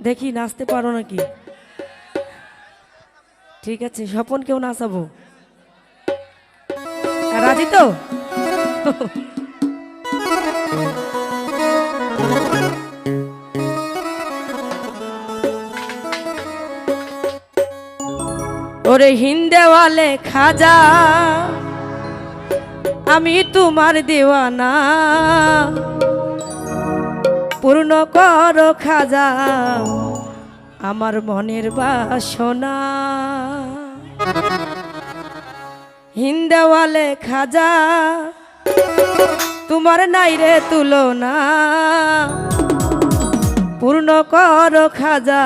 দেখি নাচতে পারো নাকি? ঠিক আছে, স্বপনকেও নাচাবো। রাজি তো? ওরে হিন্দেওয়ালে খাজা, আমি তোমার দেওয়ানা, পূর্ণ করো খাজা আমার মনের বাসনা। হিন্দেওয়ালে খাজা, তোমার নাই রে তুলনা, পূর্ণ করো খাজা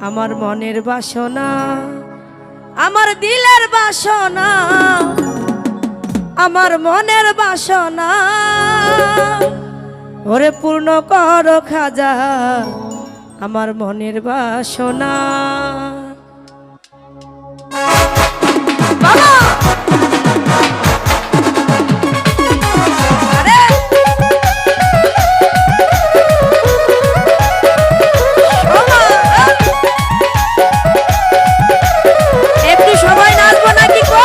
আমার মনের বাসনা, আমার দিলের বাসনা, আমার মনের বাসনা। ওরে পূর্ণ করো খাজা আমার মনের বাসনা। বাবা একটু সবাই নাচবো নাকি গো?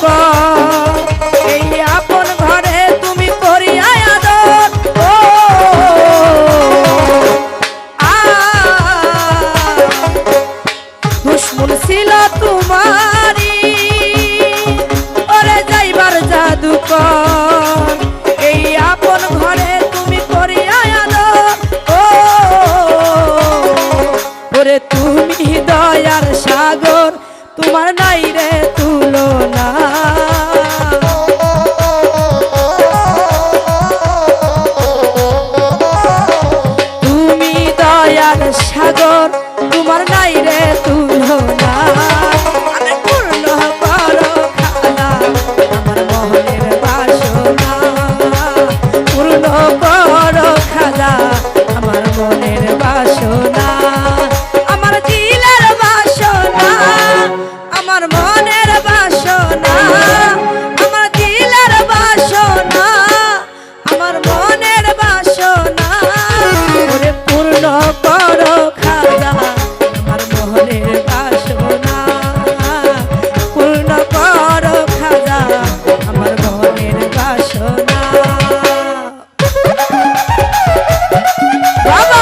কর এই আপন ঘরে তুমি করিয়া আদর ও দুশ্মন ছিল তোমারি ওরে যাইবার জাদুকর এই আপন ঘরে তুমি করিয়া আদর ও ওরে তুমি দয়ার সাগর তোমার নাই রে তুলনা তুমি দয়ার সাগর তোমার নাই রে তুলনা আমি পূর্ণ করো খাজা আমার মনের বাসনা পূর্ণ করো খাজা আমার মনের বাসনা আমার দিলের বাসনা আমার মনের বাসনা আমার দিলের বাসনা আমার মনের বাসনা ওরে পূর্ণ করো খাজা আমার মনের বাসনা পূর্ণ করো খাজা আমার মনের বাসনা বাবা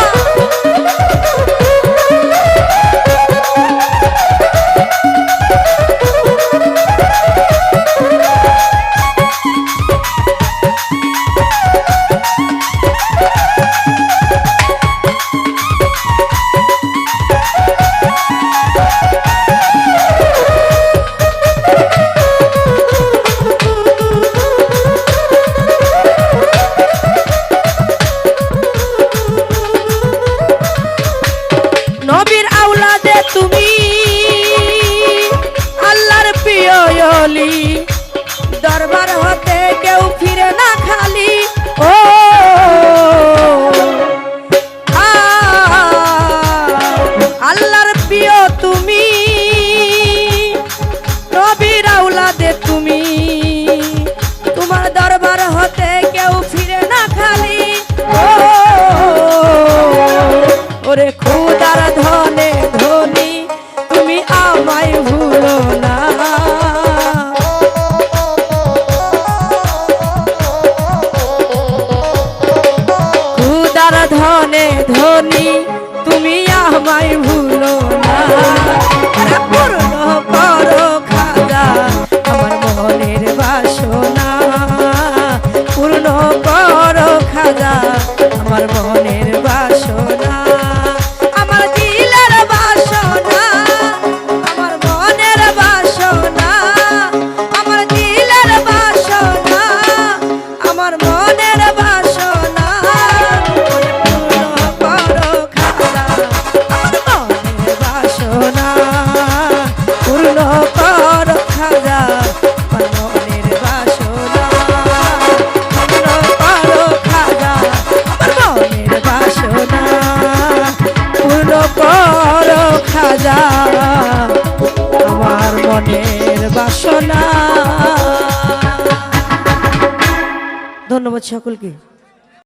নবীর আওলাদে তুমি আল্লাহর প্রিয় ওলি দরবার হতে কেউ ফিরে না খালি ও আল্লাহর প্রিয় তুমি নবীর আওলাদে তুমি তোমার দরবার হতে কেউ ফিরে না খালি ও ওরে খুদার ধনে ধনী তুমি আমায় ভুলো না খুদার ধনে ধনী তুমি আমায় ভুলো না আরে পূর্ণ করো খাজা আমার মনের বাসনা পূর্ণ করো খাজা আমার মনের বাসনা আমার দিলের বাসনা আমার মনের বাসনা আমার দিলের বাসনা আমার মনের বাসনা পূর্ণ করো খাজা আমার মনের বাসনা পূর্ণ করো খাজা আমার মনের বাসনা পূর্ণ করো খাজা আমার মনের বাসনা পূর্ণ করো খাজা আমার মনের বাসনা ধন্যবাদ সকলকে।